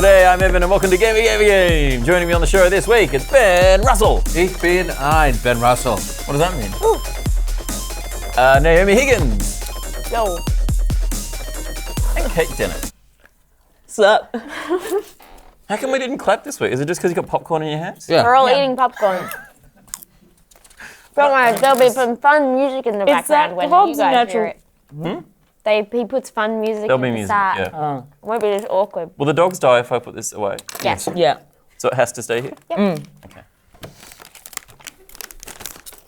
G'day, I'm Evan and welcome to Gamey. Joining me on the show this week is Ben Russell. Ich bin ein Ben Russell. What does that mean? Naomi Higgins. Yo. And Kate Dennett. Sup? How come we didn't clap this week? Is it just because you got popcorn in your hands? Yeah. We're all eating popcorn. Don't worry, there'll be some fun music in the background when you guys hear it. He puts fun music There'll at be the music, start. yeah. It won't be just awkward. Will the dogs die if I put this away? Yes. Yeah. So it has to stay here? Yep. Okay.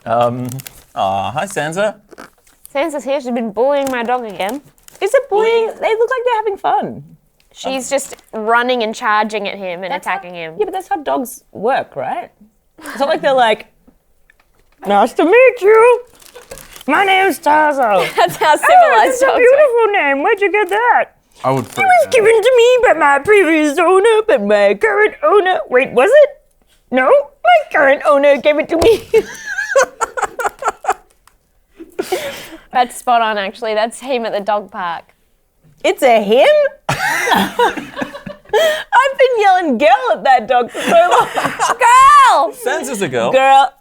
Hi Sansa. Sansa's here. She's been bullying my dog again. Is it bullying? They look like they're having fun. She's just running and charging at him and attacking him. Yeah, but that's how dogs work, right? It's not like they're like, nice to meet you. My name's Tazo. That's how Oh, civilized that's a dogs beautiful name. Where'd you get that? I would freak It was out. given to me by my previous owner, but my current owner... Wait, was it? No? My current owner gave it to me. That's spot on, actually. That's him at the dog park. It's a him? I've been yelling girl at that dog for so long. Girl! Sansa's a girl. Girl.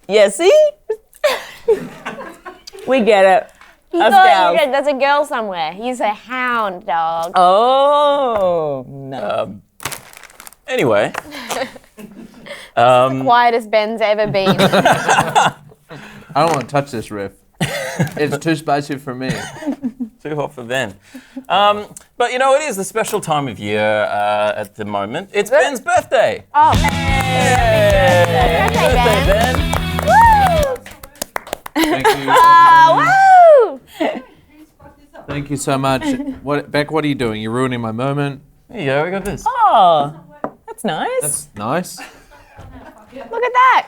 Yeah, see? We get it. He Us thought gals. there's a girl somewhere. He's a hound dog. Oh, no. Anyway. Quietest Ben's ever been. I don't want to touch this riff. It's too spicy for me. Too hot for Ben. But you know, it is a special time of year at the moment. It's Ben's birthday. Oh, Hey! Birthday, Ben. Woo! Thank you. Woo! Thank you so much. Bec, what are you doing? You're ruining my moment. There you go, we got this. Oh, that's nice. That's nice. Look at that.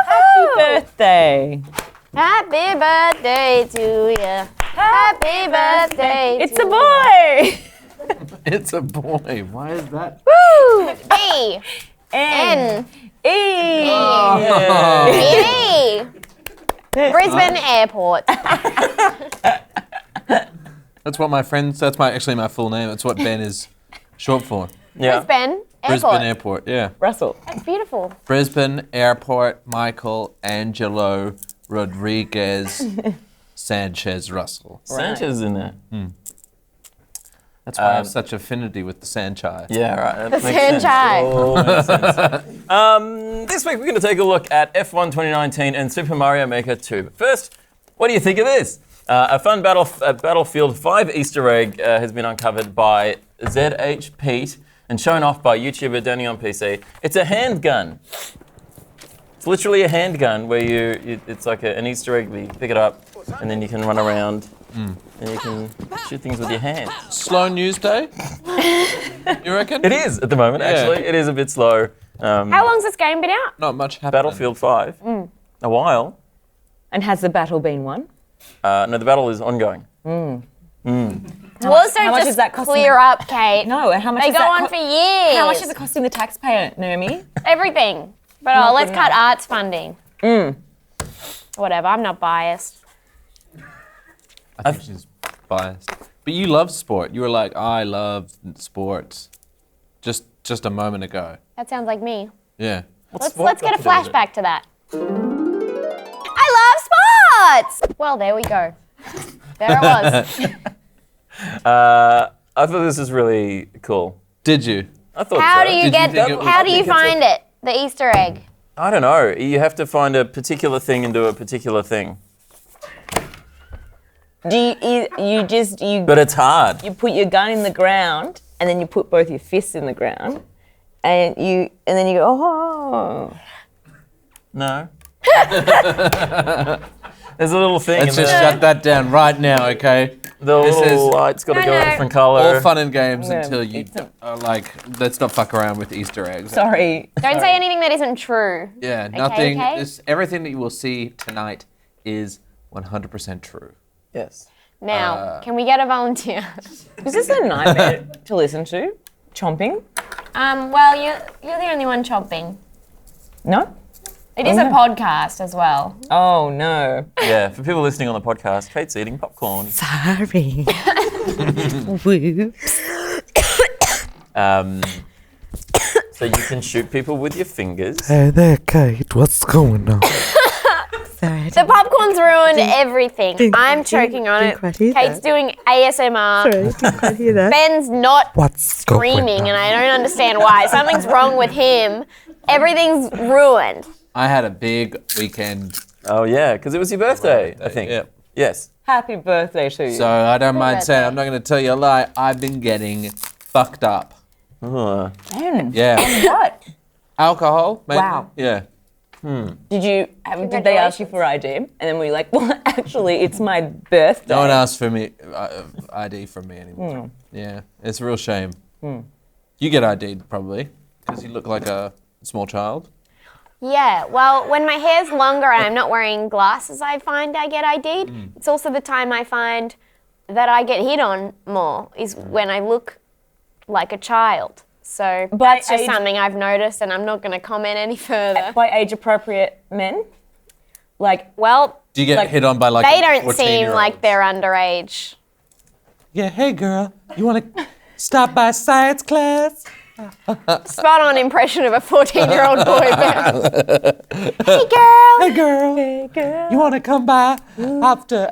Happy birthday. Happy birthday to you. Happy birthday It's to a boy. It's a boy. Why is that? Woo! B. N. N. E. E. Brisbane Airport. That's what my friends. That's actually my full name. That's what Ben is short for. Yeah. Brisbane Airport. Brisbane Airport. Yeah. Russell. That's beautiful. Brisbane Airport. Michael Angelo Rodriguez Sanchez Russell. Santa's in there. That's why I have such affinity with the Sanchai. Yeah, right. That The makes sense. Sanchai. Oh, makes sense. This week we're going to take a look at F1 2019 and Super Mario Maker 2. But first, what do you think of this? A fun Battlefield 5 Easter egg has been uncovered by ZH Pete and shown off by YouTuber Danny on PC. It's a handgun. It's literally a handgun where it's like an Easter egg where you pick it up and then you can run around and you can shoot things with your hand. Slow news day? You reckon? It is at the moment, actually. It is a bit slow. How long's this game been out? Not much happening. Battlefield 5. A while. And has the battle been won? No, the battle is ongoing. Also, how much just is that costing clear up, Kate. No, and how much They is go that on for years. How much is it costing the taxpayer, Naomi? Everything. But Not let's good cut enough. arts funding. Whatever, I'm not biased. I think she's biased. But you love sport. You were like, I love sports. Just a moment ago. That sounds like me. Yeah. Let's get a flashback to that. I love sports! Well, there we go. There it was. I thought this was really cool. Did you? I thought How so. do you Did you think it was- how do you I think it's find it? The Easter egg. I don't know. You have to find a particular thing and do a particular thing. Do you But it's hard. you put your gun in the ground and then you put both your fists in the ground and then you go, oh. No. There's a little thing. Let's and just shut that down right now, okay? the this little is- light's got to No, go a no. different color. All fun and games Yeah, until you it's a- are like, let's not fuck around with Easter eggs. Sorry. Don't say anything that isn't true. Yeah, nothing. okay? Everything that you will see tonight is 100% true. Yes. Now, can we get a volunteer? Is this a nightmare to listen to? Chomping? Well, you're the only one chomping. No? It is a podcast as well. Oh, no. Yeah, for people listening on the podcast, Kate's eating popcorn. Sorry. So you can shoot people with your fingers. Hey there, Kate. What's going on? The popcorn's ruined everything. I'm choking on it. Kate's doing ASMR. Didn't quite hear that. Ben's not What's screaming, going and on? I don't understand why. Something's wrong with him. Everything's ruined. I had a big weekend. Oh yeah, because it was your birthday, I think. Yeah. Yes. Happy birthday to you. So I don't mind birthday. saying, I'm not going to tell you a lie. I've been getting fucked up. Oh. Yeah. What? Alcohol, maybe? Wow. Yeah. Did they ask you for ID? And then were you like, well, actually, it's my birthday. No one asked for me ID from me anymore. Yeah, it's a real shame. You get ID'd probably because you look like a small child. Yeah, well, when my hair's longer and I'm not wearing glasses, I find I get ID'd. It's also the time I find that I get hit on more is when I look like a child. So that's just something I've noticed, and I'm not going to comment any further. By age-appropriate men? Like, Well, Do you get hit on by like they a don't 14-year-old? seem like they're underage. Yeah, hey girl, you want to stop by science class? Spot on impression of a 14-year-old boy. Hey, girl. Hey girl, you want to come by after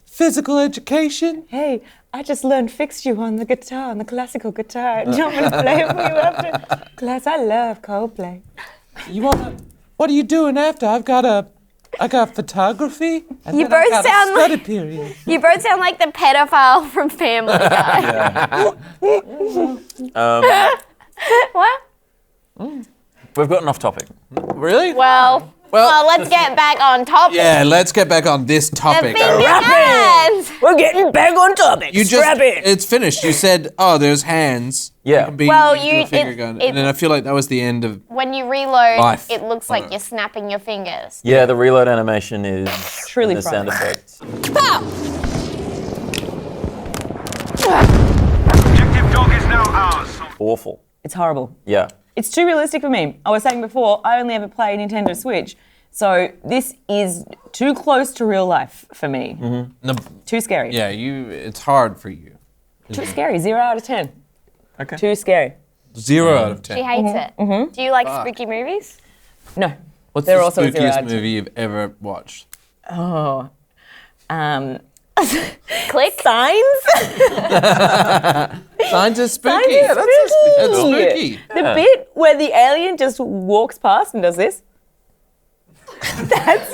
physical education? hey, I just learned fixed you on the guitar, on the classical guitar. Do you want me to play it for you after class? I love Coldplay. You want to? What are you doing after? I got photography. And You then I both got a sound study like- period. You both sound like the pedophile from Family Guy. What? We've gotten off topic. Really? Well, let's get back on topic. Yeah, let's get back on this The topic. finger guns. We're getting back on topic. You just, Strap in. it's finished. You said, oh, there's hands. Yeah. You can be Well, use your finger gun. And then I feel like that was the end of, When you reload, Life. it looks like you're snapping your fingers. Yeah, the reload animation is Truly the sound frightening. effects. Objective dog is now ours. Awful. It's horrible. Yeah. It's too realistic for me. I was saying before, I only ever play Nintendo Switch. So this is too close to real life for me. no, Too scary. yeah, it's hard for you. Too scary. 0 out of 10. Okay. Too scary. 0 out of 10. She hates it. Do you like spooky movies? No. What's They're the also a 0 out spookiest of 10. movie you've ever watched? Oh. Click. Signs? Signs is spooky. Signs is Yeah, that's spooky. spooky. The bit where the alien just walks past and does this. That's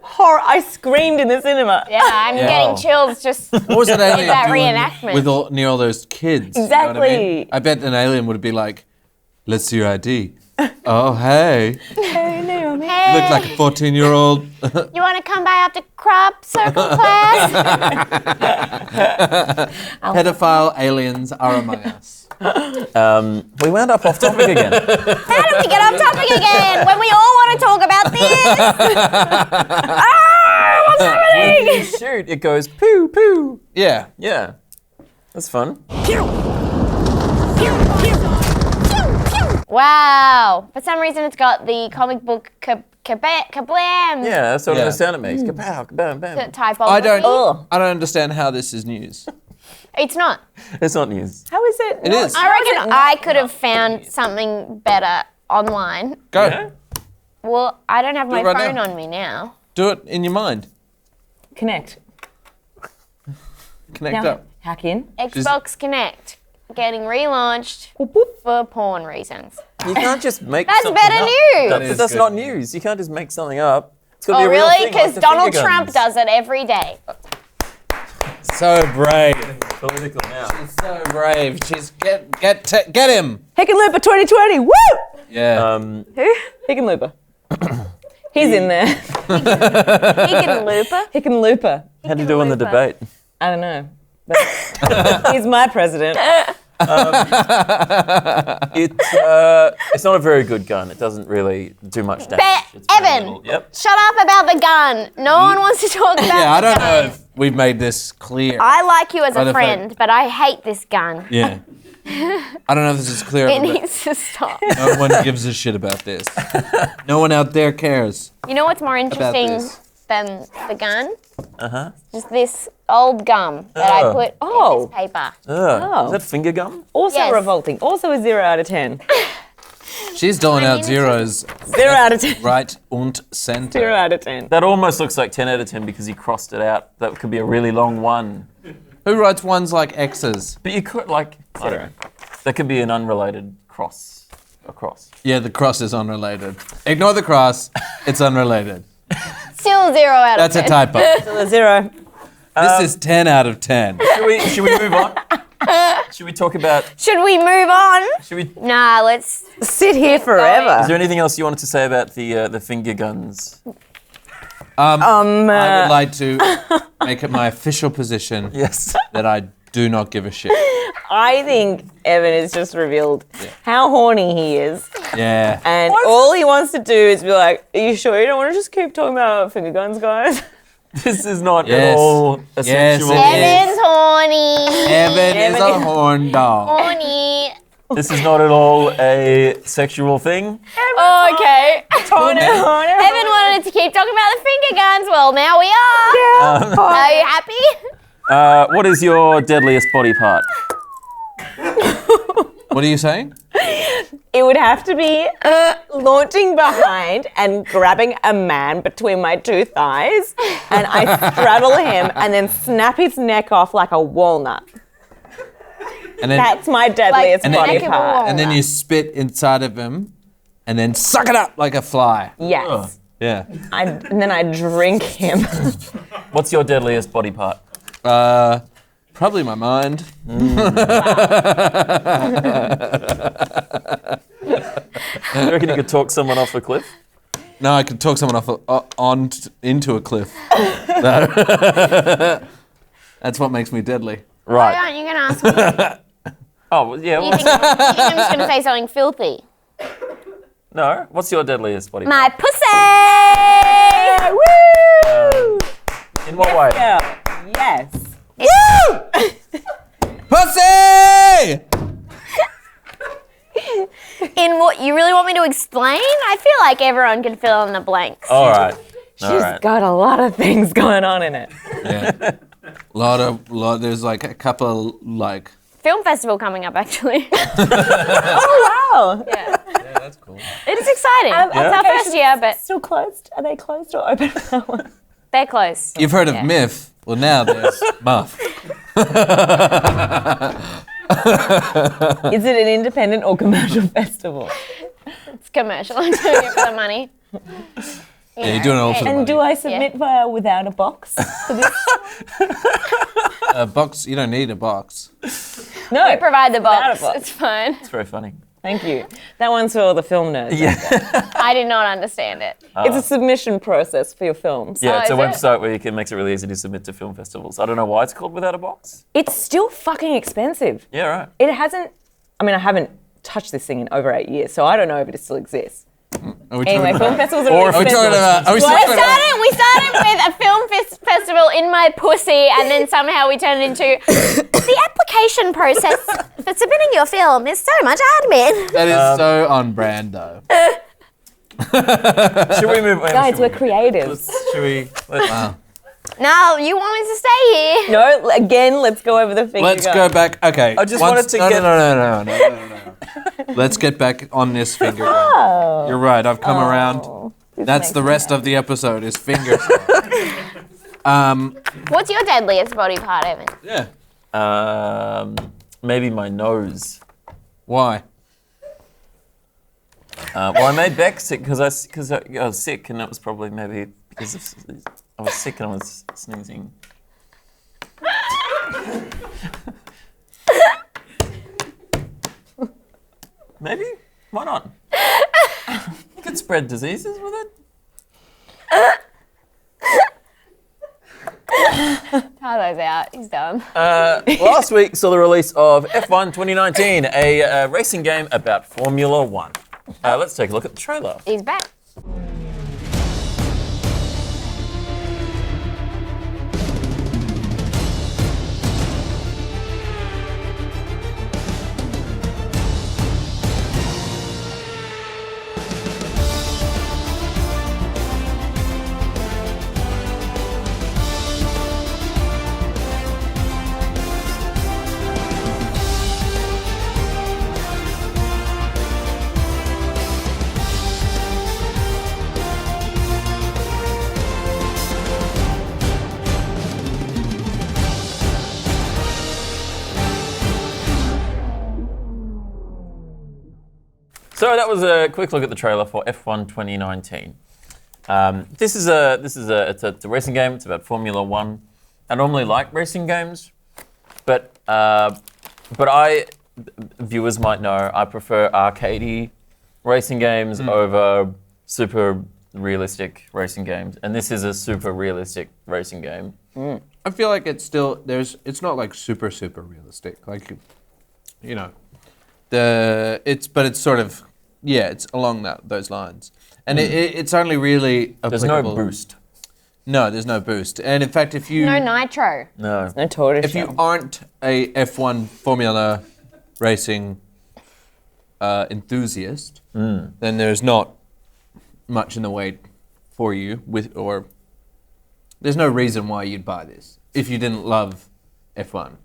horror. I screamed in the cinema. Yeah, I'm getting chills just. What was that alien that doing reenactment. with near all those kids? You know what I mean? Exactly. I bet an alien would be like, let's see your ID. Oh, hey. Hey, Naomi. You look like a 14-year-old. You want to come by after crop circle class? Pedophile aliens are among us. We wound up off topic again. How did we get off topic again when we all want to talk about this? What's When happening? you shoot, it goes poo poo. Yeah. Yeah. That's fun. Wow. For some reason, it's got the comic book kablam Yeah, that's sort of Yeah. the sound it makes. Kapow, kabam, bam. typography. I don't understand how this is news. It's not. It's not news. How is it? It is. I reckon I could have found something better online. Go. Yeah? Well, I don't have my it right phone now. on me now. Do it in your mind. Connect. Connect Now, up. hack in. Xbox Connect getting relaunched Boop, boop. for porn reasons. You can't just make That's something better up. news. That is That's good not news. news. You can't just make something up. It's got to Oh, be a real really? thing, like Because the Donald finger Trump guns. does it every day. So brave. Political now. She's so brave. She's get him. Hickenlooper 2020. Woo! Yeah. Hickenlooper. He's in there. Vegan Looper. Hickenlooper. How do you do on the Hickenlooper. debate? I don't know. But he's my president. It's not a very good gun. It doesn't really do much damage. It's very Evan, little. Yep. shut up about the gun. No one wants to talk about yeah, I the don't gun. know if we've made this clear. I like you as But a if I- friend, but I hate this gun. Yeah. I don't know if this is clear. It but needs to stop. no one gives a shit about this. No one out there cares You know what's more about interesting this. than the gun. Uh-huh. Just this old gum that I put in this paper. Is that finger gum? Also Yes. revolting. Also a 0 out of 10. She's doling out zeros 0 out of 10. right und center. 0 out of 10. That almost looks like 10 out of 10 because you crossed it out. That could be a really long one. Who writes ones like X's? But you could, like, I don't know. That could be an unrelated cross. A cross. Yeah, the cross is unrelated. Ignore the cross. It's unrelated. Still 0 out That's of a 10. typo. Still a 0. This is 10 out of 10. Should we move on? Should we talk about? Should we move on? Should we? Nah, let's. Sit here Is forever. there anything else you wanted to say about the finger guns? I would like to make it my official position Yes. that I do not give a shit. I think Evan has just revealed how horny he is. Yeah. And all he wants to do is be like, are you sure you don't want to just keep talking about finger guns, guys? This is not Yes. at all a Yes, sexual. it is. Evan's horny. Evan is a horn dog. Horny. This is not at all a sexual thing. Oh, okay. Evan wanted to keep talking about the finger guns. Well, now we are. Are you happy? What is your deadliest body part? What are you saying? It would have to be launching behind and grabbing a man between my two thighs, and I straddle him and then snap his neck off like a walnut. And then, That's my deadliest And then- body Neck of a part. walnut. and then you spit inside of him, and then suck it up like a fly. Yes. Yeah. And then I drink him. What's your deadliest body part? Probably my mind. You reckon you could talk someone off a cliff? No, I could talk someone off into a cliff. No. That's what makes me deadly. Why Right. aren't you going to ask me? Oh, well, yeah. You Well, think I'm just going to say something filthy? no. What's your deadliest body My part? pussy! Woo! In what way? Yeah. Yes. Pussy! In what you really want me to explain? I feel like everyone can fill in the blanks. All right. She's All right. got a lot of things going on in it. Yeah. There's like a couple like. Film festival coming up, actually. Oh. Yeah. Yeah, that's cool. It is exciting. It's our first year, but Still closed? Are they closed or open for that one? they're close. You've heard of Yeah. Myth? Well, now there's Muff. Is it an independent or commercial festival? It's commercial. I'm doing it for the money. Yeah, you're doing it all for the And money. do I submit via without a box for this? A box? You don't need a box. No. Provide the Without box. a box. It's fine. It's very funny. Thank you. That one's for all the film nerds. Yeah. I did not understand it. It's a submission process for your films. Yeah, it's a is it? website where makes it really easy to submit to film festivals. I don't know why it's called Without a Box. It's still fucking expensive. Yeah, right. It hasn't, I mean, I haven't touched this thing in over 8 years, so I don't know if it still exists. Are we Anyway, talking film about? festivals are Or really if Are we expensive. talking about? Are we still We talking about? started with a film festival in my pussy, and then somehow we turned into the application process for submitting your film is so much admin. That is so on brand, though. Should we move on? Guys, we're creatives. Should we? Let's, No, you wanted to stay here. No, again, let's go over the finger Let's gun. go back. Okay. I just wanted to get- No. Let's get back on this finger. gun. You're right. I've come around. That's the rest of the episode is fingers. What's your deadliest body part, Evan? Yeah. maybe my nose. Why? Well, I made Bec sick because I was sick, and it was probably maybe because I was sick and I was sneezing. Maybe? Why not? You could spread diseases with it. Tyler's out. He's done. Last week saw the release of F1 2019, a racing game about Formula One. Let's take a look at the trailer. He's back. So that was a quick look at the trailer for F1 2019. This is a racing game. It's about Formula One. I normally like racing games, but viewers might know I prefer arcadey racing games over super realistic racing games, and this is a super realistic racing game. I feel like it's still it's not like super realistic, like it's sort of it's along those lines, and it's only really There's applicable. no boost. No, there's no boost, and in fact, if you No nitro. No. No tortoise if you aren't a F1 Formula racing enthusiast, then there's not much in the way for you or there's no reason why you'd buy this if you didn't love F1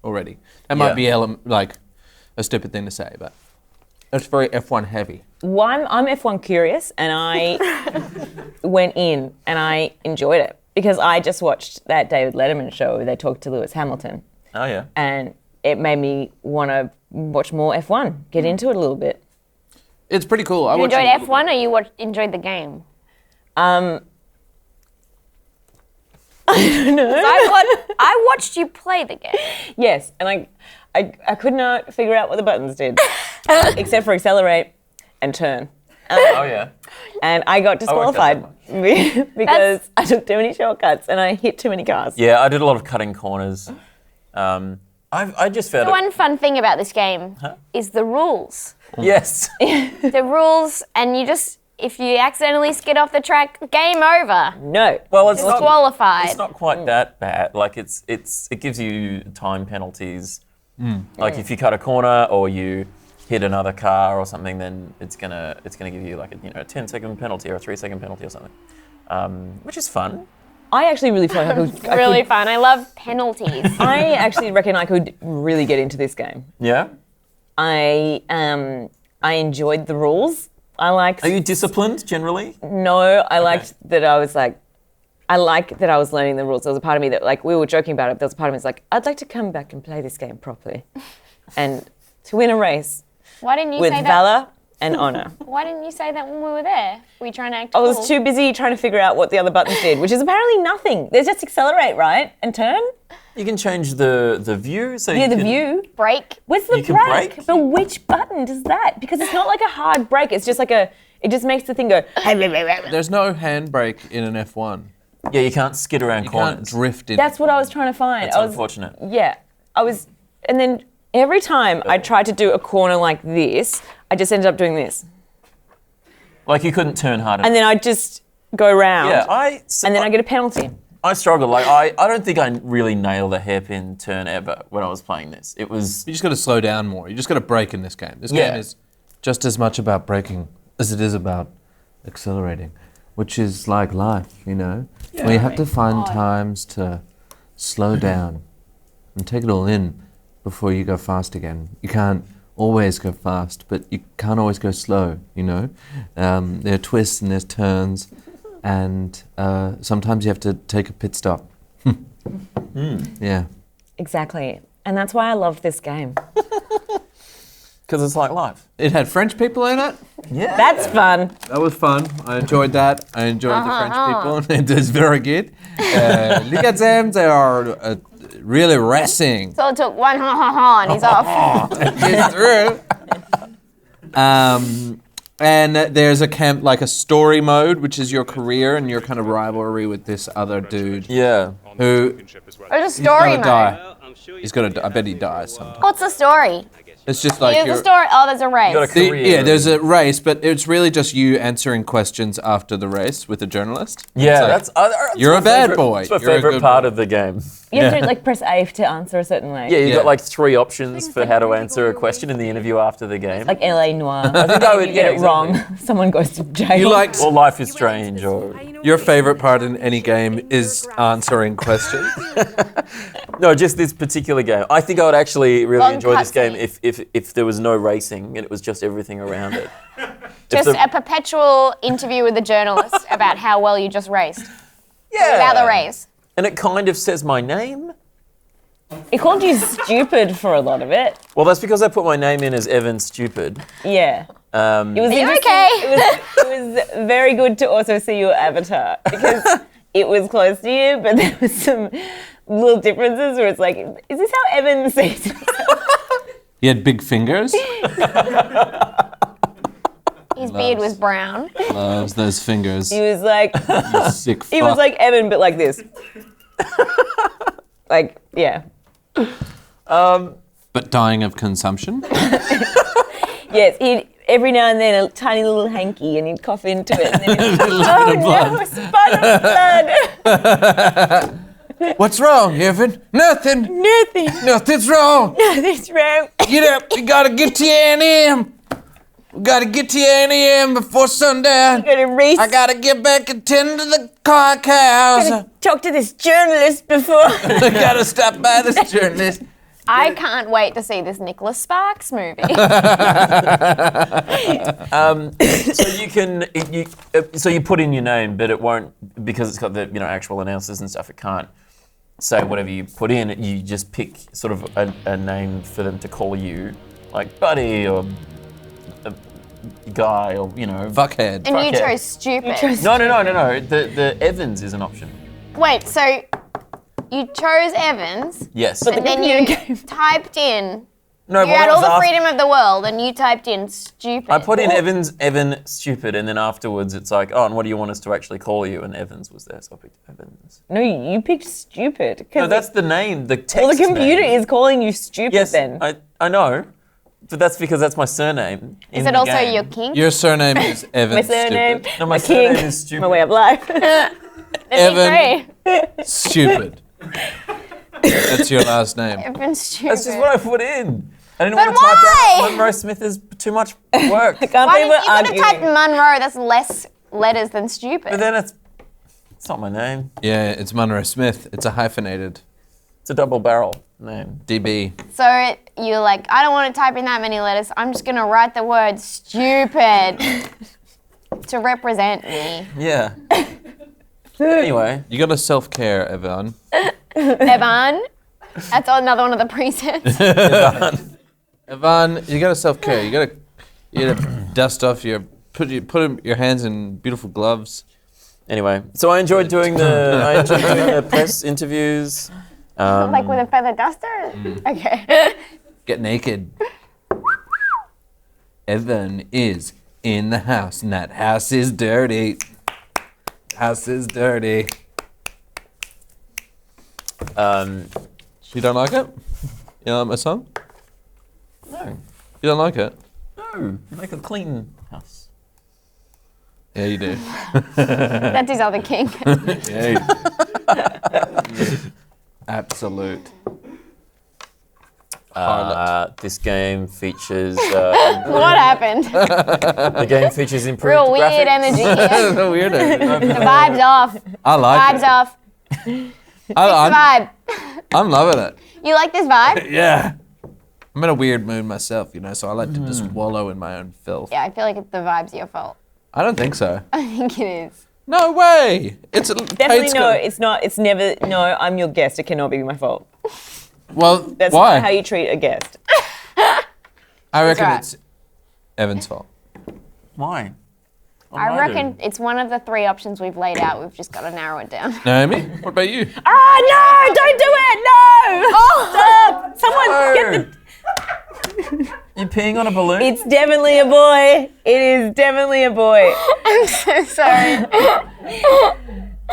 already. That might be like a stupid thing to say, but it's very F1 heavy. One, I'm F1 curious, and I went in and I enjoyed it because I just watched that David Letterman show where they talked to Lewis Hamilton. Oh yeah. And it made me want to watch more F1, get into it a little bit. It's pretty cool. You enjoyed F1 or you enjoyed the game? I don't know. I watched you play the game. Yes, and I could not figure out what the buttons did, except for accelerate and turn. Oh yeah. And I got disqualified because I took too many shortcuts and I hit too many cars. Yeah, I did a lot of cutting corners. I just found The one fun thing about this game is the rules. Yes. The rules, and if you accidentally skid off the track, game over. No. Well, it's not. Disqualified. It's not quite that bad. Like it gives you time penalties. Like if you cut a corner or you hit another car or something, then it's gonna give you like a 10-second penalty or a 3-second penalty or something, which is fun. I actually really feel like Really fun. I love penalties. I actually reckon I could really get into this game. Yeah. I enjoyed the rules. Are you disciplined generally? No, I liked that I was like, I like that I was learning the rules. There was a part of me that, like, we were joking about it, but there was a part of me that's like, I'd like to come back and play this game properly. And to win a race Why didn't you with say that? valor and honor. Why didn't you say that when we were there? Were you trying to act I was cool? too busy trying to figure out what the other buttons did, which is apparently nothing. There's just accelerate, right? And turn? You can change the view. So Yeah, you the can, view. Break. Where's the You can brake? brake? But which button does that? Because it's not like a hard brake. It's just like it just makes the thing go. There's no handbrake in an F1. Yeah, you can't skid around You corners. can't drift in. That's what I was trying to find. That's unfortunate. Yeah. And then every time I tried to do a corner like this, I just ended up doing this. Like you couldn't turn hard enough. And then I'd just go round. Yeah, and then I get a penalty. I struggled. Like I don't think I really nailed a hairpin turn ever when I was playing this. It was You just got to slow down more. You just got to brake in this game. This game is just as much about braking as it is about accelerating, which is like life, where you have to find times to slow down and take it all in before you go fast again. You can't always go fast, but you can't always go slow, There are twists and there's turns, and sometimes you have to take a pit stop. Yeah. Exactly. And that's why I love this game. because it's like life. It had French people in it. Yeah. That's fun. That was fun. I enjoyed that. I enjoyed the French people. It was very good. Look at them. They are really racing. So it took one ha and he's off. It's through. And there's a story mode, which is your career and your kind of rivalry with this other dude. Yeah. Who There's a story mode. die. He's gonna. I bet he dies sometime. What's the story? It's just like Here's the story. Oh, there's a race. got a career. Yeah, there's a race, but it's really just you answering questions after the race with a journalist. Yeah, It's like, that's you're my a bad favorite- boy. It's my You're a favorite good part boy. of the game. You have to press A to answer a certain way. Yeah, you've Yeah. got 3 options for how to answer a question in the interview after the game. Like LA Noir. I think I would You get it exactly. wrong, someone goes to jail. You liked Or Life is Strange, or your favorite part in any game is answering questions. no, just this particular game. I think I would actually really Long enjoy this game cutscene. if there was no racing and it was just everything around it. Just a perpetual interview with the journalist about how well you just raced. Yeah. About the race. And it kind of says my name. It called you stupid for a lot of it. Well, that's because I put my name in as Evan Stupid. Yeah. It was Are you interesting. okay? It was very good to also see your avatar because it was close to you, but there was some little differences where it's like, is this how Evan sees it? He had big fingers. His beard was brown. Loves those fingers. He was like, You sick fuck. he was like Evan, but like this. Like, yeah. But dying of consumption. Yes, he'd every now and then a tiny little hanky and he'd cough into it. And then he'd no, spot of blood. What's wrong, Evan? Nothing. Nothing. Nothing's wrong. Nothing's wrong. Get up. We gotta get to your A&M. We gotta get to your A&M before sundown. Gotta race. I gotta get back and tend to the car cows. Talk to this journalist before. I gotta stop by this journalist. I can't wait to see this Nicholas Sparks movie. So you can, so you put in your name, but it won't, because it's got the actual announcers and stuff. It can't say whatever you put in. You just pick sort of a name for them to call you, like Buddy or Guy or Fuckhead. And you Fuck yeah. chose stupid. No. The Evans is an option. Wait, so you chose Evans, Yes. and then you typed in. No, You what had I all was the after- freedom of the world, and you typed in stupid. I put in Evan, stupid, and then afterwards it's like, oh, and what do you want us to actually call you? And Evans was there, so I picked Evans. No, you picked stupid. No, that's the name, the text Well, the computer name. is calling you stupid Yes, then. I know, but that's because that's my surname. Is it also your kink? Your surname is Evan. My surname, Stupid. No, my my surname king, is stupid. my way of life. Evan. Great. Stupid. That's your last name. Evan stupid. That's just what I put in. I didn't But want to type why? out Munro-Smith is too much work. Can't Why believe did we're you could have typed arguing. Munro? That's less letters than stupid. But then it's not my name. Yeah, it's Munro-Smith. It's a hyphenated It's a double barrel name. DB. So you're like, I don't want to type in that many letters. I'm just gonna write the word stupid to represent me. Yeah. Anyway, You gotta self-care, Evan. Evan. That's another one of the presets. Evan, you gotta self-care. You gotta dust off put your hands in beautiful gloves. anyway. So I enjoyed doing the press interviews. Like with a feather duster? Okay. Get naked. Evan is in the house, and that house is dirty. House is dirty. You don't like it? You don't like my song? No, You don't like it? no, make a clean house. Yeah, you do. That's his other kink. Yeah. Absolute. This game features What happened? the game features improved Real weird graphics. energy here. So weird. The vibe's off. I like Vibe's it. off. I'm Vibe. loving it. You like this vibe? Yeah. I'm in a weird mood myself, so I like to just wallow in my own filth. Yeah, I feel like the vibe's your fault. I don't think so. I think it is. No way. It's Definitely no, it's not. It's never, no, I'm your guest. It cannot be my fault. Well, That's why? not how you treat a guest. I reckon right. it's Evan's fault. Why? I reckon it's one of the three options we've laid out. We've just got to narrow it down. Naomi, what about you? Oh, no, don't do it. No. Oh, stop. Someone get the... You peeing on a balloon? It's definitely a boy. It is definitely a boy. I'm so sorry.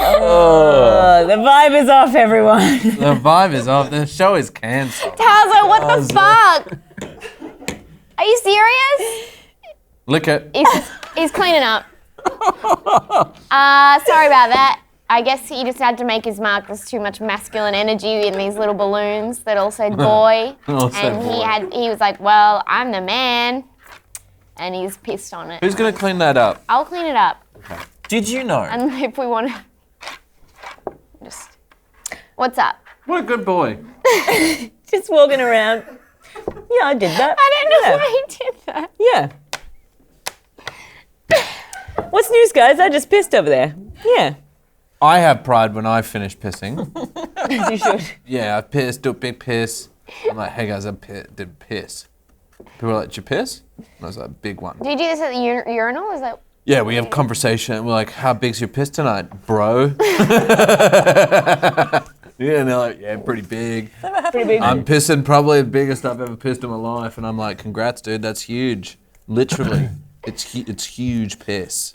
Oh, the vibe is off, everyone. The vibe is off. The show is cancelled. Tazo, what the fuck? Are you serious? Look at. He's cleaning up. Sorry about that. I guess he just had to make his mark. There's too much masculine energy in these little balloons that all said boy. All said And boy. he was like, well, I'm the man. And he's pissed on it. Who's going to clean that up? I'll clean it up. Did you know? And if we want to just... What's up? What a good boy. Just walking around. Yeah, I did that. I don't know why he did that. Yeah. What's news, guys? I just pissed over there. Yeah. I have pride when I finish pissing. As you should. Yeah, I pissed, do a big piss. I'm like, hey guys, did piss. People were like, did you piss? And I was like, big one. Do you do this at the urinal? Is that? Yeah, we have conversation. We're like, how big's your piss tonight, bro? Yeah, and they're like, yeah, pretty big. Pretty big. I'm pissing probably the biggest I've ever pissed in my life. And I'm like, congrats, dude, that's huge. Literally, it's huge piss.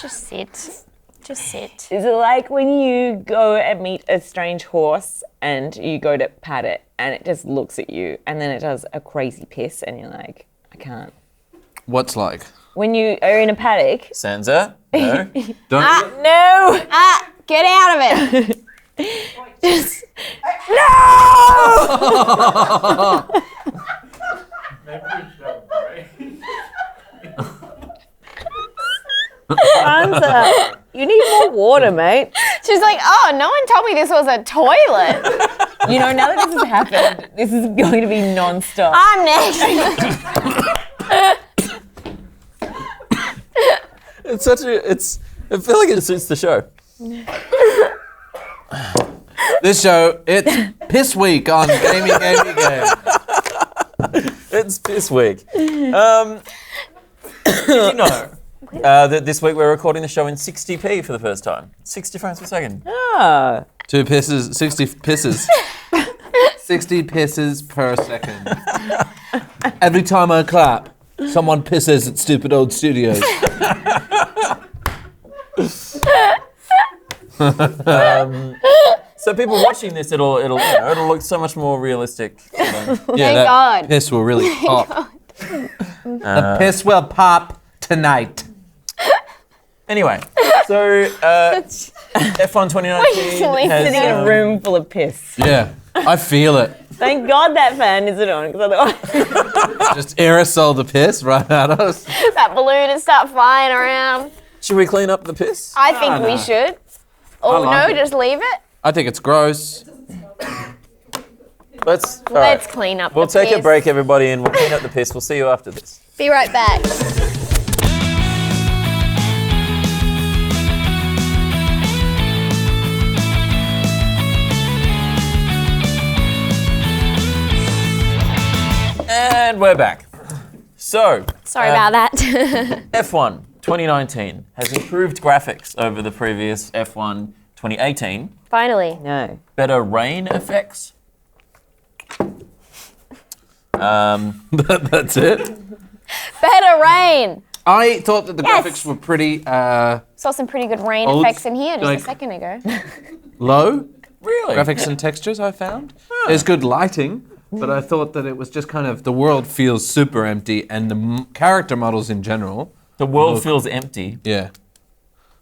Just sit. Just sit. Is it like when you go and meet a strange horse and you go to pat it and it just looks at you and then it does a crazy piss and you're like, I can't. What's like? When you are in a paddock. Sansa? No. Don't. No! Get out of it. Just, Sansa, you need more water, mate. She's like, oh, no one told me this was a toilet. You know, now that this has happened, this is going to be non-stop. I'm next. It's such a. I feel like it suits the show. This show, it's piss week on Gamey. It's piss week. Did you know that this week we're recording the show in 60p for the first time? 60 frames per second. Ah. 2 pisses, 60 pisses. 60 pisses per second. Every time I clap, someone pisses at stupid old studios. So people watching this, it'll look so much more realistic. Yeah, Thank that God. piss will really pop. The piss will pop tonight. Anyway, so F1 2019 has, Sitting in a room full of piss. Yeah, I feel it. Thank God that fan isn't on, because otherwise Just aerosol the piss right at us. That balloon and start flying around. Should we clean up the piss? I think we should. Oh, like no, just leave it. I think it's gross. Let's Clean up We'll the take piss. a break, everybody, and we'll clean up the piss. We'll see you after this. Be right back. And we're back. So, Sorry about that. F1 2019 has improved graphics over the previous F1 2018. Finally. no. Better rain effects. That's it. Better rain. I thought that the Yes. graphics were pretty Saw some pretty good rain Old- effects in here just like- a second ago. low. Really? Graphics and textures, I found. There's good lighting, but I thought that it was just kind of, the world feels super empty, and the character models in general. The world feels empty. Yeah.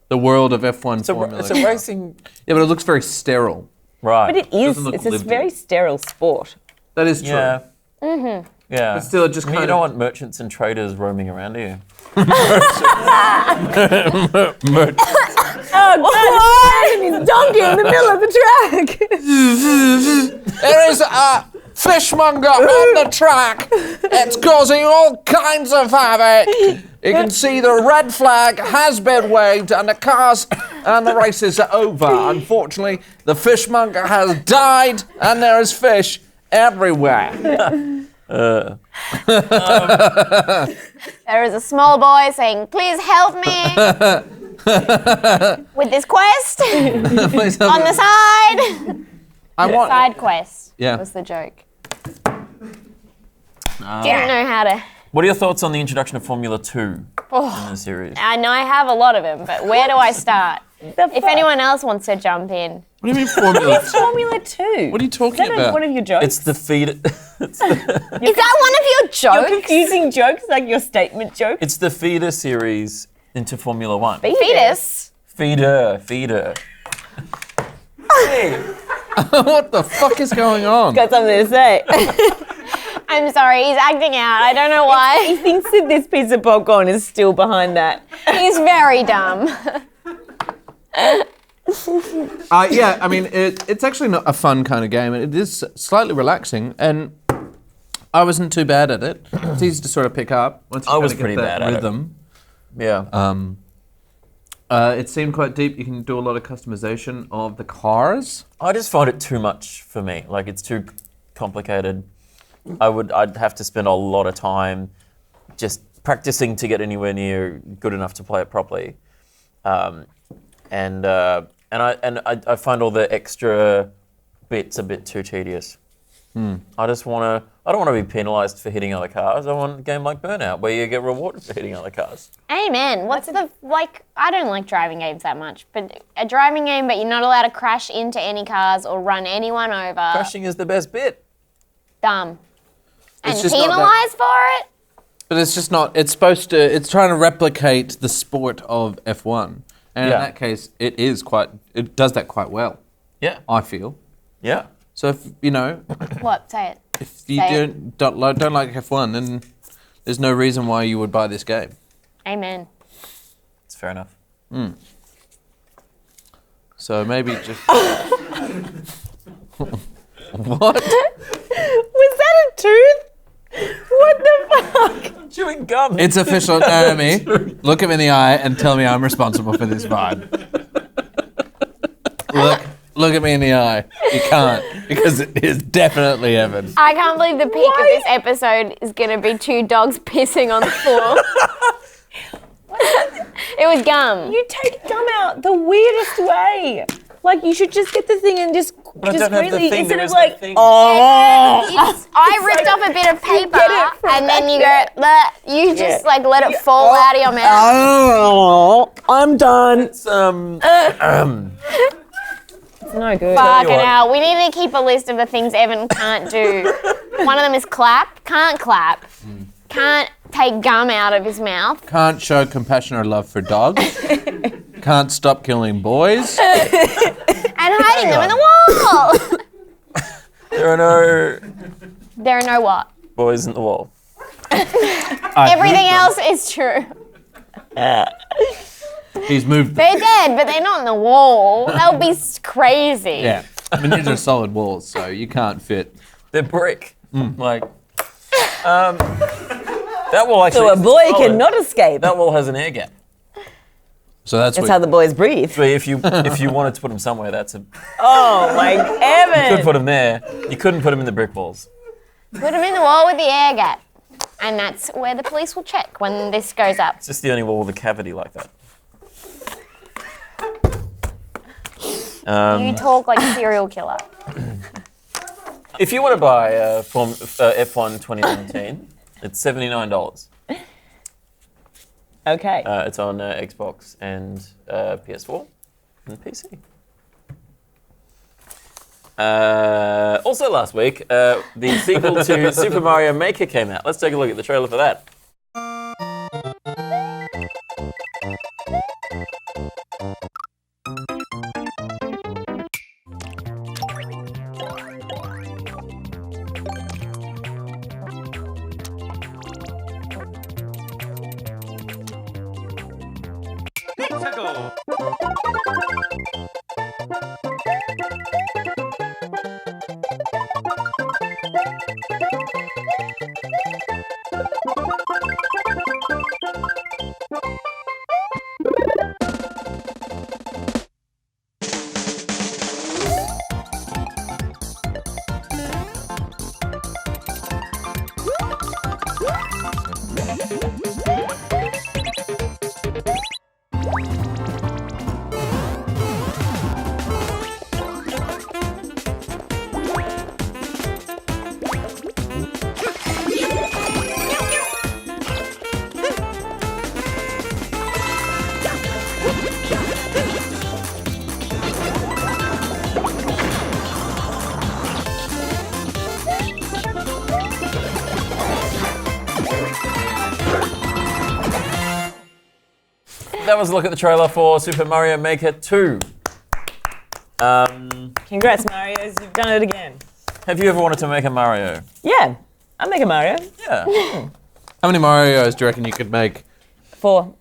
The world of F1 It's a Formula. racing. Yeah, but it looks very sterile. Right. But it is, Doesn't look it's a lived in. very sterile sport. That is true. Yeah. Mm-hmm. Yeah. But still, it just I mean, kind you don't of... want merchants and traders roaming around here. Oh, God, he's donkey in the middle of the track. There is a fishmonger on the track. It's causing all kinds of havoc. You can see the red flag has been waved and the cars and the races are over. Unfortunately, the fishmonger has died and there is fish everywhere. There is a small boy saying, please help me with this quest Please help on me. the side. I want... Side quest Yeah. was the joke. Didn't know how to. What are your thoughts on the introduction of Formula 2 in the series? I know I have a lot of them, but where do I start? If anyone else wants to jump in. What do you mean Formula 2? Formula 2. What are you Is talking that about? one of your jokes? It's the feeder. Is that one of your Your jokes? confusing jokes, like your statement jokes. It's the feeder series into Formula 1. Fetus. Feeder. Hey. What the fuck is going on? Got something to say. I'm sorry, he's acting out. I don't know He why. thinks that this piece of popcorn is still behind that. He's very dumb. Yeah, I mean, it's actually not a fun kind of game. It is slightly relaxing, and I wasn't too bad at it. It's easy to sort of pick up once you I was kinda pretty get that bad at it. rhythm. Yeah. It seemed quite deep. You can do a lot of customization of the cars. I just find it too much for me. Like, it's too complicated. I'd have to spend a lot of time just practicing to get anywhere near good enough to play it properly. And I find all the extra bits a bit too tedious. I don't want to be penalised for hitting other cars. I want a game like Burnout where you get rewarded for hitting other cars. Amen. I don't like driving games that much, but a driving game, but you're not allowed to crash into any cars or run anyone over. Crashing is the best bit. Dumb. And It's just not that- penalised for it? But it's just not. It's supposed to. It's trying to replicate the sport of F1, and Yeah. in that case, it is quite. It does that quite well. Yeah. I feel. Yeah. So if you know, What? Say it. if you Say it. don't like F1, then there's no reason why you would buy this game. Amen. It's fair enough. So maybe just. What? Was that a tooth? What the fuck? Chewing gum. It's official, Naomi. Look him in the eye and tell me I'm responsible for this vibe. Look at me in the eye. You can't, because it is definitely Evan. I can't believe the peak of this episode is going to be 2 dogs pissing on the floor. It was gum. You take gum out the weirdest way. Like, you should just get the thing and just I don't have the really, thing, instead there of is no like, thing. I ripped off a bit of paper get it from and then you go, back "Bleh," you just like let it fall out of your mouth. oh, I'm done. It's It's no good. Fucking hell. We need to keep a list of the things Evan can't do. One of them is clap. Can't clap. Can't take gum out of his mouth. Can't show compassion or love for dogs. Can't stop killing boys. And hiding them in the wall. there are no There are no what? boys in the wall. Everything else is true. He's moved them. They're dead, but they're not in the wall. That would be crazy. Yeah. I mean, these are solid walls, so you can't fit. They're brick. Like, that wall actually. So a is boy solid. cannot escape. That wall has an air gap. So that's That's what. how the boys breathe. But if you wanted to put them somewhere, you Oh, my could Evan. put them there. You couldn't put them in the brick walls. Put them in the wall with the air gap. And that's where the police will check when this goes up. It's just the only wall with a cavity like that. You talk like a serial killer. If you want to buy F1 2019, it's $79. Okay. It's on Xbox and PS4 and PC. Also last week, the sequel to Super Mario Maker came out. Let's take a look at the trailer for that. That was a look at the trailer for Super Mario Maker 2. Congrats, Marios. You've done it again. Have you ever wanted to make a Mario? Yeah. I'll make a Mario. Yeah. How many Marios do you reckon you could make? 4.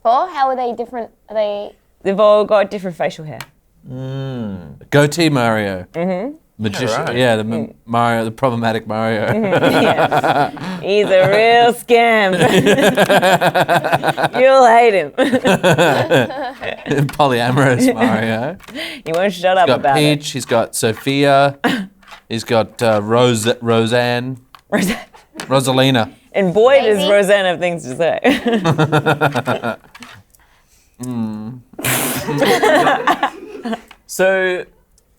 4? How are they different? Are they... They've all got different facial hair. Goatee Mario. Mm-hmm. Magician. Yeah, right. Yeah, the Mario, the problematic Mario. Yeah. He's a real scam. You'll hate him. Polyamorous Mario. He won't shut up He's got about Peach. He's got Sophia. He's got Roseanne, Rosalina. And boy, does Daisy? Roseanne have things to say. So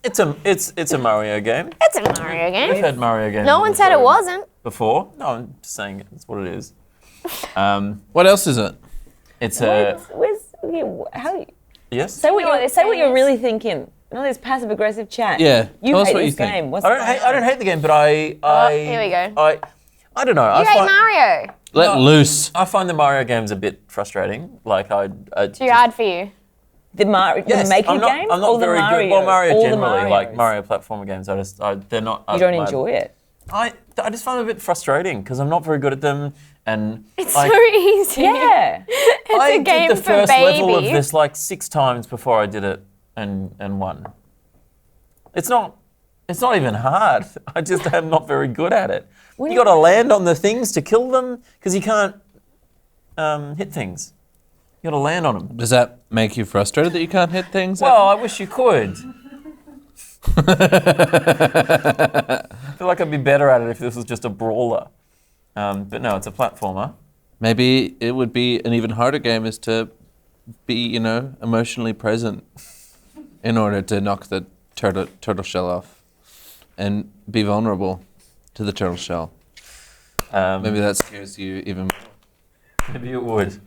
it's a Mario game. It's a Mario We've game. had Mario games. No on one the said it show wasn't. before. No, I'm just saying it's what it is. What else is it? It's a How? yes. Say what know what you this say what game you're is. really thinking. All this passive aggressive chat. Yeah, You tell us hate what you this think. game. What's I don't hate the game, but I here we go. I don't know. You hate Mario. Let loose. I find the Mario games a bit frustrating. Like I Too hard for you. the Maker I'm not, game I'm not or the very Mario? good. Well, Mario All the generally, like Marios? Mario platformer games. They're not. You don't enjoy it. I just find them a bit frustrating because I'm not very good at them, and It's like, so easy. Yeah. It's I a game did the for first babies. level of this like 6 times before I did it and won. It's not even hard. I just am not very good at it. You got to land on the things to kill them because you can't hit things. You got to land on them. Does that make you frustrated that you can't hit things? Well, I wish you could. I feel like I'd be better at it if this was just a brawler. But no, it's a platformer. Maybe it would be an even harder game is to be, emotionally present in order to knock the turtle shell off and be vulnerable to the turtle shell. Maybe that scares you even more. Maybe it would.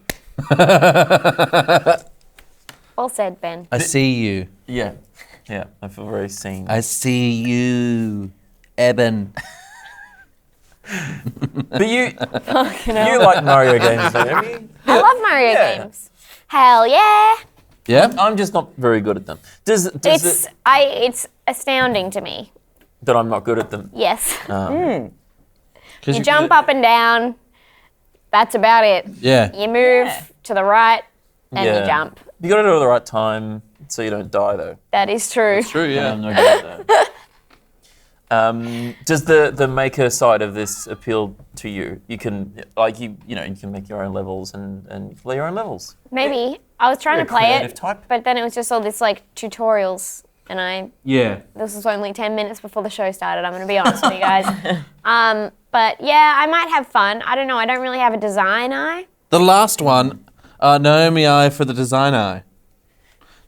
Well said, Ben. I see you. Yeah. Yeah, I feel very seen. I see you, Eben. But you like Mario games, don't you? I love Mario Yeah. games. Hell yeah. Yeah? I'm just not very good at them. Does It's it it's astounding to me. that I'm not good at them? Yes. 'Cause You jump up and down. That's about it. Yeah. You move to the right and you jump. You got to do it at the right time so you don't die, though. That is true. True, yeah. I'm not good at that. Does the maker side of this appeal to you? You can you can make your own levels and play your own levels. Maybe. I was trying You're to a play creative it, type. but then it was just all this like tutorials, and this was only 10 minutes before the show started. I'm going to be honest with you guys. But yeah, I might have fun. I don't know. I don't really have a design eye. The last one, Naomi eye for the design eye.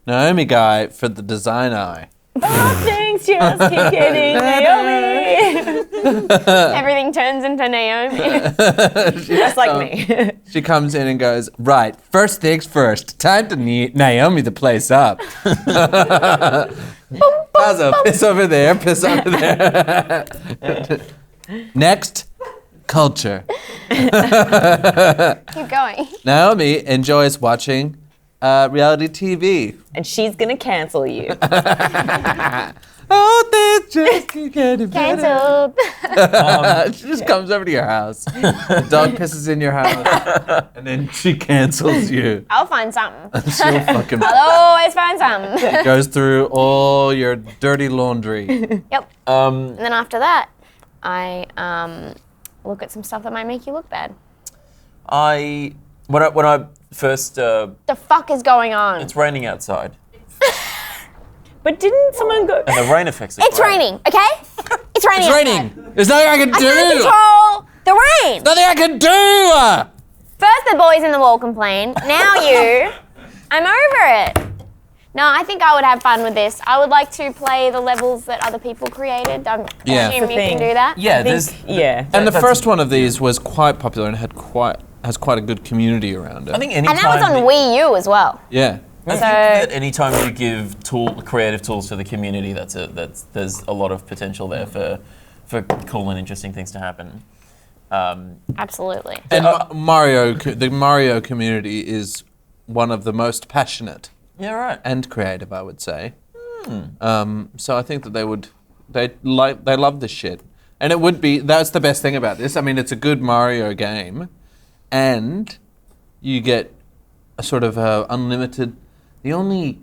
Naomi guy for the design eye. Oh, things just keep getting Naomi. Everything turns into Naomi. Just like me. She comes in and goes, right, first things first, time to Naomi the place up. Pazzo, piss over there, piss over there. Next, culture. Keep going. Naomi enjoys watching reality TV. And she's going to cancel you. Oh, they just keep getting better. Cancelled. She just comes over to your house. The dog pisses in your house, and then she cancels you. I'll find something. She'll fucking I'll always find something. goes through all your dirty laundry. Yep. And then after that, I look at some stuff that might make you look bad. When I first The fuck is going on? it's raining outside But didn't someone go... and the rain affects it. It's raining, okay? It's raining. It's raining. There's nothing I can I can't do. control the rain. Nothing I can do. First the boys in the wall complain. Now you. I'm over it. No, I think I would have fun with this. I would like to play the levels that other people created. I Yeah. assume you can thing. do that. Yeah, Yeah. And the That's- first one of these was quite popular and has quite a good community around it. I think And anytime. that was on Wii U as well. Yeah. I think that anytime you give creative tools to the community, there's a lot of potential there for cool and interesting things to happen. Absolutely. And the Mario community is one of the most passionate Yeah, right. and creative, I would say. So I think that they love this shit, and that's the best thing about this. I mean, it's a good Mario game, and you get a sort of unlimited. The only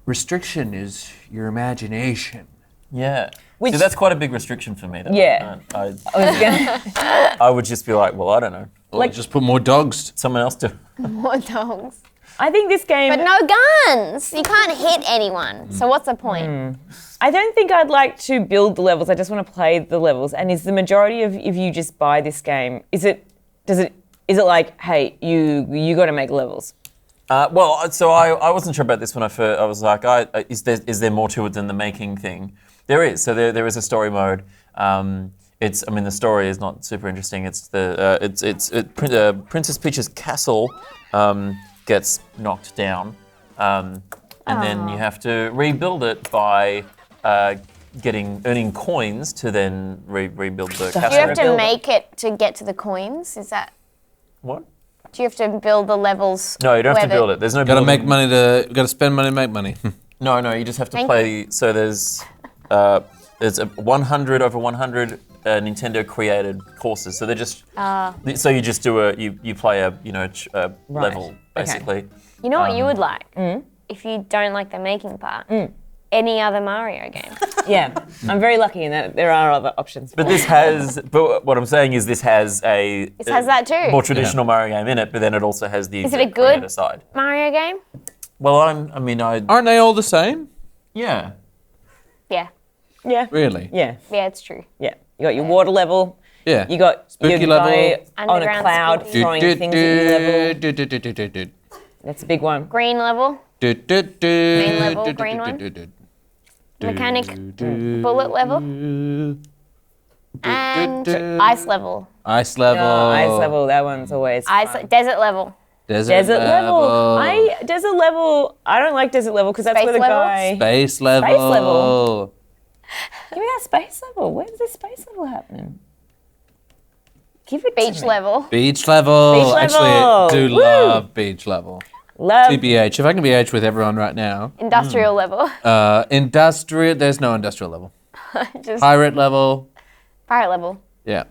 restriction is your imagination. Yeah. Which- See, that's quite a big restriction for me. Though. Yeah. I I was gonna... I would just be like, well, I don't know. Like, just put more dogs. Someone else do. More dogs. I think this game. But no guns. You can't hit anyone. So what's the point? I don't think I'd like to build the levels. I just want to play the levels. And is the majority of if you just buy this game, is it like, hey, you got to make levels? So I wasn't sure about this when I was like, is there more to it than the making thing? There is. So there is a story mode. The story is not super interesting. It's Princess Peach's castle gets knocked down, and then you have to rebuild it by earning coins to then rebuild the castle. Do you have to make it to get to the coins? Is that? What? Do you have to build the levels? No, you don't have to build it. There's no. Got to building. make money got to spend money to make money. No, you just have to play. So there's a 100 over 100 Nintendo created courses. So they're just. So you just do you play a level basically. You know what you would like if you don't like the making part. Any other Mario game. Yeah, I'm very lucky in that there are other options. But what I'm saying is this has has that too. More traditional Mario game in it, but then it also has the Is it a good creator side. Mario game? Well, Aren't they all the same? yeah. Yeah. Yeah. Really? Yeah. Yeah, it's true. Yeah. You got your water level. Yeah. You got Spooky your level. guy on a Underground cloud spooky. throwing things at your level. That's a big one. Green level. Main level, green one. Mechanic, bullet level. And ice level. Ice level. Oh, ice level. That one's always Desert level. Desert level. Desert level. I don't like desert level because that's Space where the level? guy. Space level. Space level. Give me that space level. Where's the space level happening? Give it Beach to me. level. Beach level. Beach Actually, level. I do Woo. love beach level. Love. TBH. If I can BH with everyone right now. Industrial level. Industrial. There's no industrial level. Just Pirate level. pirate level. Yeah.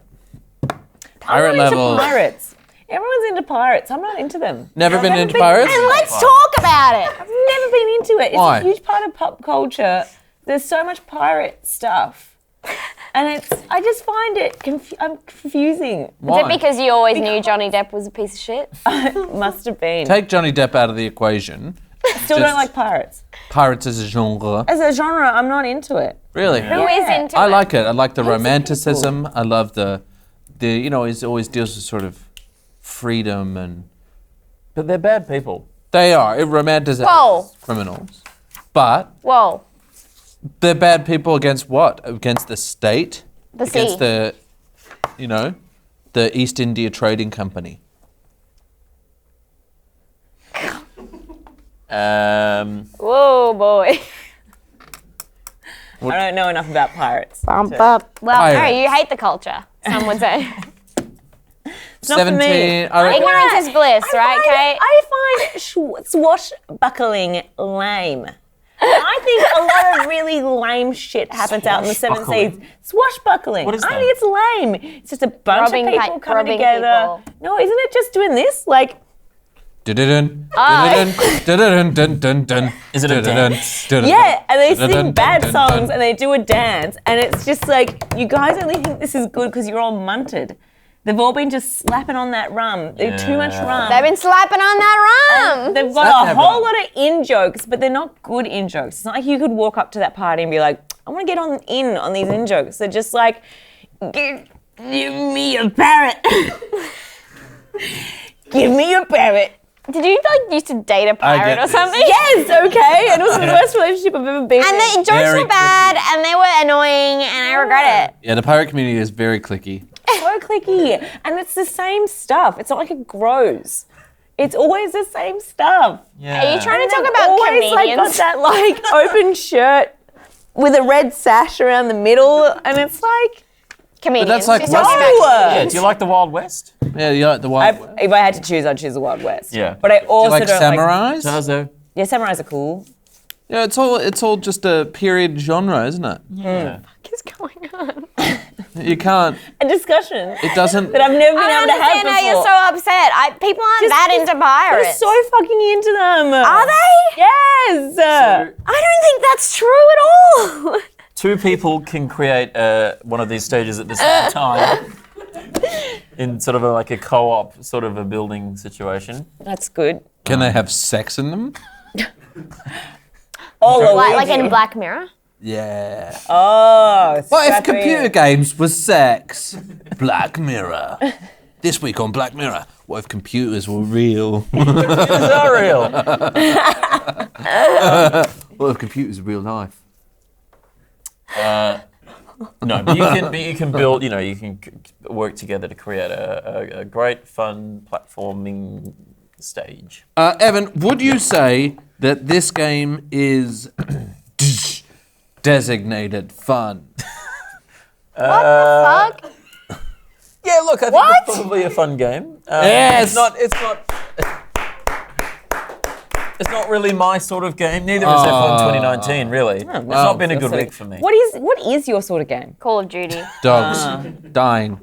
I'm Pirate not into level. pirates. Everyone's into pirates. I'm not into them. Never been Never into been- pirates? And let's talk about it. I've never been into it. It's Why? a huge part of pop culture. There's so much pirate stuff. And I just find it confusing. Why? Is it because you always knew Johnny Depp was a piece of shit? Must have been. Take Johnny Depp out of the equation. Still just- don't like pirates. Pirates as a genre. As a genre, I'm not into it. Really? Who is into I it? like it. I like the Heaps of romanticism. I love the he always deals with sort of freedom and But they're bad people. they are. It romanticizes Whoa. criminals. But Whoa. they're bad people against what? Against the state? The Against sea. the East India Trading Company. Whoa, boy. I don't know enough about pirates. Bump up. Well, no, Pirates. you hate the culture, some would say. Not for me. 17. I reckon- Ignorance is bliss, right, Kate? I find swashbuckling lame. I think a lot of really lame shit happens out in the seven seas. Swashbuckling. What is I that? think it's lame. It's just a bunch Robbing of people pa- coming robbing together. people. No, isn't it just doing this? Like, Dun-dun-dun, Oh. dun-dun-dun, dun-dun-dun, Is it a dun-dun-dun, dance? dun-dun-dun, yeah, and they sing dun-dun-dun, bad dun-dun-dun. songs and they do a dance, and it's just like, you guys only think this is good because you're all munted. They've all been just slapping on that rum. They've too much rum. They've been slapping on that rum. They've got a whole lot of in-jokes, but they're not good in-jokes. It's not like you could walk up to that party and be like, I want to get on these in-jokes. They're just like, give me a parrot. Give me a parrot. Did you used to date a pirate get or this. something? Yes, okay. And it was the worst relationship I've ever been And in. the jokes Very were bad and they were annoying and I regret it. Yeah, the pirate community is very cliquey. So clicky. And it's the same stuff. It's not like it grows. It's always the same stuff. Yeah. Are you trying to talk They've about always comedians? got that open shirt with a red sash around the middle, and it's like, Comedians. that's like She's talking Western- about Yeah, do you like the Wild West? Yeah, you like the Wild West? if I had to choose, I'd choose the Wild West. Yeah. But I Do also you like don't samurais? Tazo. Yeah, samurais are cool. Yeah, it's all just a period genre, isn't it? Yeah. What is going on? You can't. A discussion It doesn't. that I've never been I able to have understand how before. you're so upset. People aren't that into They're pirates. so fucking into them. Are they? Yes. I don't think that's true at all. Two people can create one of these stages at the same time in sort of like a co-op sort of a building situation. That's good. Can they have sex in them? Like in Black Mirror. Yeah. Oh, What if strap computer in. games was sex? Black Mirror. This week on Black Mirror, what if computers were real? It's not real. What if computers are real life? No, but you can build. You can work together to create a great, fun platforming stage. Evan, would you say that this game is designated fun? What the fuck? Yeah, look, I think it's probably a fun game. Yes! It's not really my sort of game. Neither is F1 2019, really. It's not been a good week for me. What is your sort of game? Call of Duty. Dogs dying.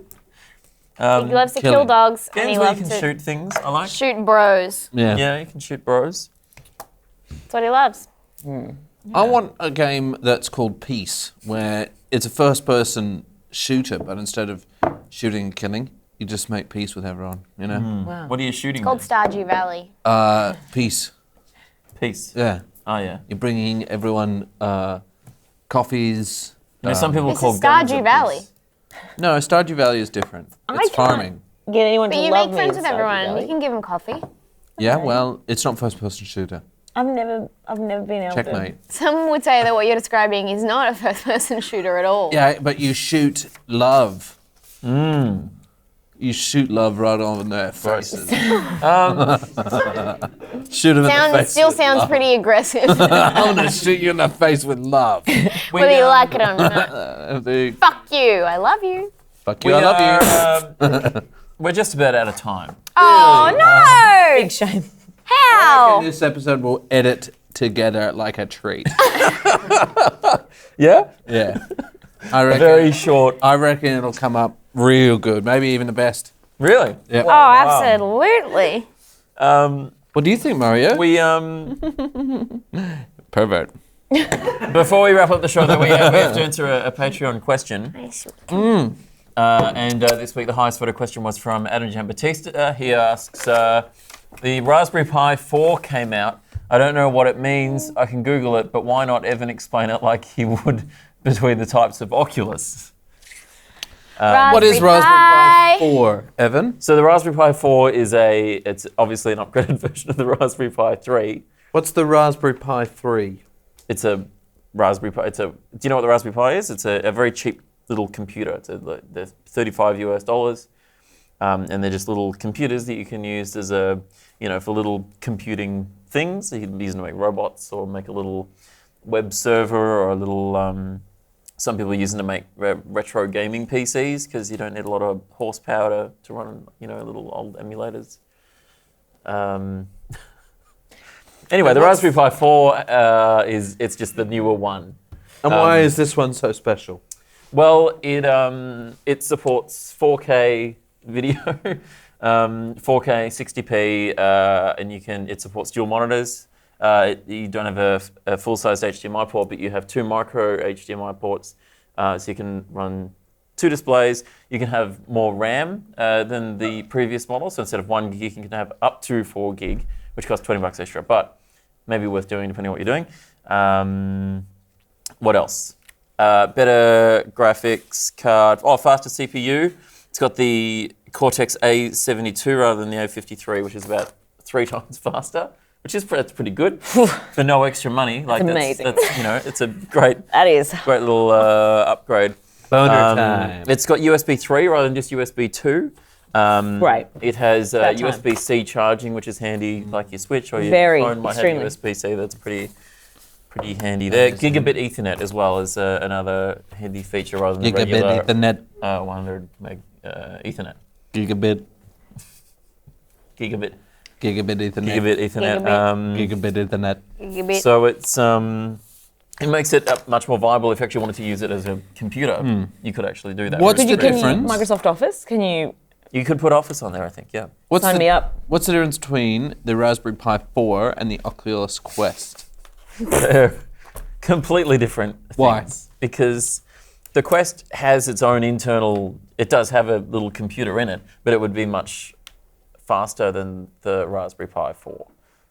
He loves to kill killing. dogs and he Games where you loves can to shoot things, I like. shoot bros. Yeah. Yeah, you can shoot bros. That's what he loves. I want a game that's called Peace, where it's a first-person shooter, but instead of shooting and killing, you just make peace with everyone. You know? Wow. What are you shooting? Called then? Stardew Valley. Peace. Peace. Yeah. Oh yeah. You're bringing everyone coffees. You know, some people This call is guns Stardew a Valley. peace. No, Stardew Valley is different. It's farming. Get anyone But to you love make me friends in with Stardew everyone. Valley. You can give them coffee. Yeah, well, it's not first-person shooter. I've never been able Checkmate. Some would say that what you're describing is not a first-person shooter at all. Yeah, but you shoot love. You shoot love right on their faces. Shoot them in the face. Still sounds pretty aggressive, I want to shoot you in the face with love. whether you like it or not. Fuck you. I love you. Fuck you, I love you. We're just about out of time. Oh no! Big shame. How? This episode will edit together like a treat. Yeah. Yeah. I reckon, Very short. I reckon it'll come up real good. Maybe even the best. Really? Yeah. Oh, absolutely. What do you think, Mario? We Pervert. before we wrap up the show, though, we have to answer a Patreon question. And this week, the highest voted question was from Adam Giambattista. He asks, the Raspberry Pi 4 came out. I don't know what it means. I can Google it, but why not Evan explain it like he would between the types of Oculus? What is Raspberry Pi 4, Evan? So the Raspberry Pi 4 it's obviously an upgraded version of the Raspberry Pi 3. What's the Raspberry Pi 3? It's a Raspberry Pi. Do you know what the Raspberry Pi is? It's a very cheap little computer. They're $35 US. And they're just little computers that you can use as for little computing things. You can use them to make robots or make a little web server or a little. Some people are using to make retro gaming PCs because you don't need a lot of horsepower to run, little old emulators. Anyway, the Raspberry Pi 4 it's just the newer one. And why is this one so special? Well, it supports 4K video, 4K 60p, and it supports dual monitors. You don't have a full-size HDMI port, but you have two micro HDMI ports, so you can run two displays. You can have more RAM than the previous model, so instead of 1 gig, you can have up to 4 gig, which costs $20 extra, but maybe worth doing depending on what you're doing. What else? Better graphics card. Oh, faster CPU. It's got the Cortex A72 rather than the A53, which is about 3 times faster. That's pretty good for no extra money. Like amazing. It's a great That little upgrade. Boner time. It's got USB 3 rather than just USB 2. Right. It has That time. USB-C charging, which is handy, like your Switch or your Very, phone might extremely. have USB-C. That's pretty handy there. Gigabit Ethernet as well is another handy feature rather than the regular Ethernet. 100 meg Ethernet. Gigabit. Gigabit Ethernet. Ethernet. Gigabit Ethernet. Gigabit. So it makes it much more viable if you actually wanted to use it as a computer. You could actually do that. What's the Can you difference? Microsoft Office? Can you You could put Office on there, I think. Yeah. sign me up? What's the difference between the Raspberry Pi 4 and the Oculus Quest? They're completely different things. Why? Because the Quest has its own internal. It does have a little computer in it, but it would be much faster than the Raspberry Pi 4.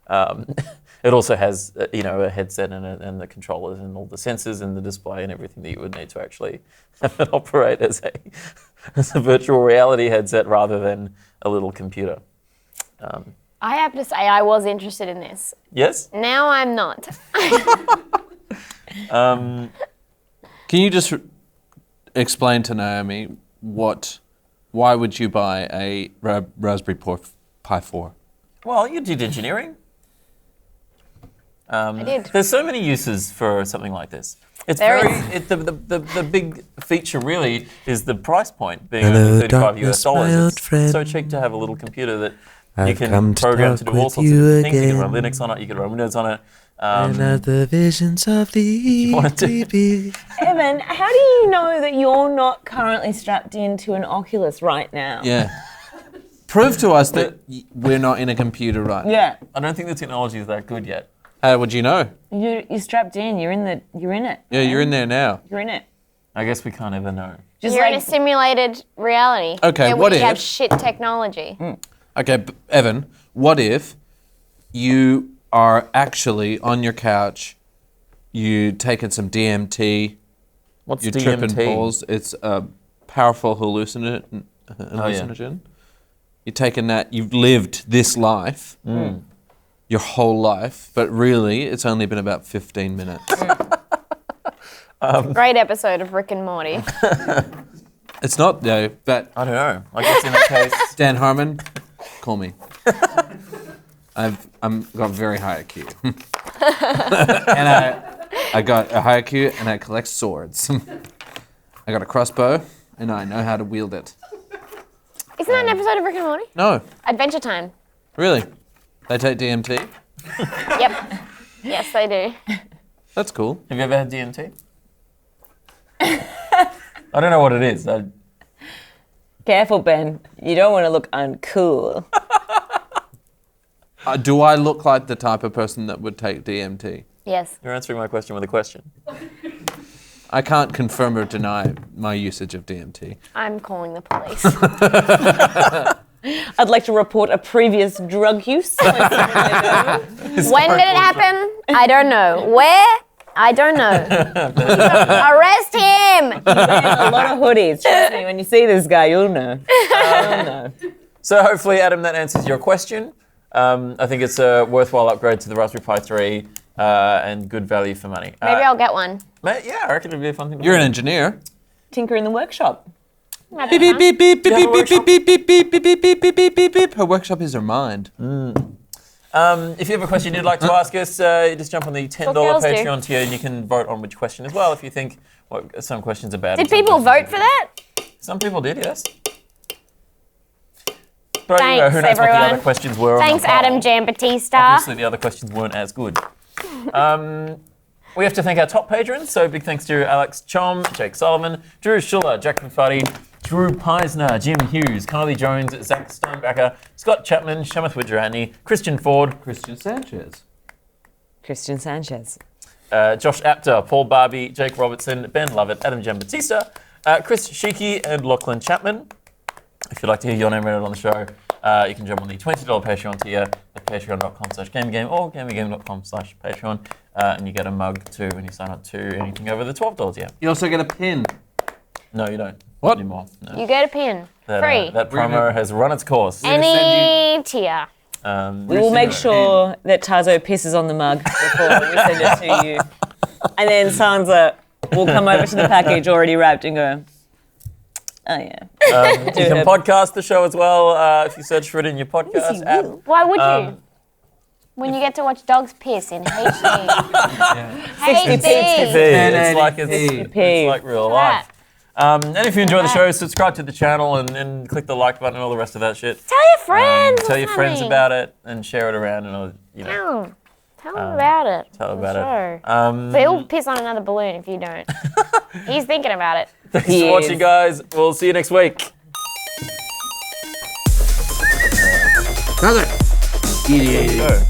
It also has, a headset and the controllers and all the sensors and the display and everything that you would need to actually have it operate as a virtual reality headset rather than a little computer. I have to say I was interested in this. Yes? Now I'm not. Can you just explain to Naomi why would you buy a Raspberry Pi 4? Well, you did engineering. I did. There's so many uses for something like this. It's There the big feature really is the price point being Hello, only $35 darkness, my old It's friend. so cheap to have a little computer that you I've can come to program to talk do all with sorts of you different things. You can run again. Linux on it, you can run Windows on it. And of the visions of the wanted to- EPP. Evan, how do you know that you're not currently strapped into an Oculus right now? Yeah. Prove to us that we're not in a computer right now. Yeah. I don't think the technology is that good yet. How would you know? You're strapped in. You're in it. Yeah, you're in there now. You're in it. I guess we can't ever know. Just You're like in a simulated reality. Okay, in what which you have if- shit technology. Okay, Evan, what if you are actually on your couch, you taking some DMT, What's you're DMT? tripping balls. It's a powerful hallucinogen. You're taking that, you've lived this life, your whole life, but really it's only been about 15 minutes. Great episode of Rick and Morty. It's not though, but I don't know. I guess in that case, Dan Harmon, call me. I've got very high IQ. And I got a high IQ and I collect swords. I got a crossbow and I know how to wield it. Isn't that an episode of Rick and Morty? No, Adventure Time. really? They take DMT? Yep. Yes, they do. That's cool. have you ever had DMT? I don't know what it is. careful, Ben. You don't want to look uncool. Do I look like the type of person that would take DMT? Yes. You're answering my question with a question. I can't confirm or deny my usage of DMT. I'm calling the police. I'd like to report a previous drug use. When did it happen? I don't know. Where? I don't know. Arrest him! A lot of hoodies. Trust me, when you see this guy, you'll know. You'll know. So hopefully, Adam, that answers your question. I think it's a worthwhile upgrade to the Raspberry Pi 3 and good value for money. Maybe I'll get one. Yeah, I reckon it'd be a fun thing to You're an do. engineer. Tinker in the workshop. Might Beep, be beep, fun. beep, beep, Do you beep, have a beep, beep, beep, beep, beep, beep, beep, beep, beep, beep, beep. Her workshop is her mind. If you have a question you'd like to ask us, you just jump on the $10 girls do. Patreon tier and you can vote on which question as well if you think some questions are bad. Did and some people questions vote for are that? good. Some people did, yes. But Thanks, who knows what the everyone. other questions were on Thanks, the poll. Adam Giambattista. Obviously, the other questions weren't as good. We have to thank our top patrons, so big thanks to Alex Chom, Jake Solomon, Drew Schuller, Jack McFarty, Drew Peisner, Jim Hughes, Kylie Jones, Zach Steinbacher, Scott Chapman, Shamath Widgerani, Christian Ford, Christian Sanchez. Christian Sanchez. Josh Apter, Paul Barbie, Jake Robertson, Ben Lovett, Adam Giambattista, Chris Sheeky, and Lachlan Chapman. If you'd like to hear your name read on the show, you can jump on the $20 Patreon tier at patreon.com/GameyGame or GameyGame.com/Patreon, and you get a mug too when you sign up to anything over the $12 tier. You also get a pin. No, you don't. What? Anymore. No. You get a pin. Free. That promo has run its course. Any tier. We will make sure that Tazo pisses on the mug before we send it to you. And then Sansa will come over to the package already wrapped and go, oh yeah. You can podcast the show as well if you search for it in your podcast app. Why would you? When you get to watch dogs piss in HD. HD. It's like real life. That. And if you enjoy the show, subscribe to the channel and click the like button and all the rest of that shit. Tell your friends. Tell your friends about it and share it around and all, Tell them about it. tell them about it. But he'll piss on another balloon if you don't. He's thinking about it. Thanks for watching, guys. We'll see you next week. Idiot. Go.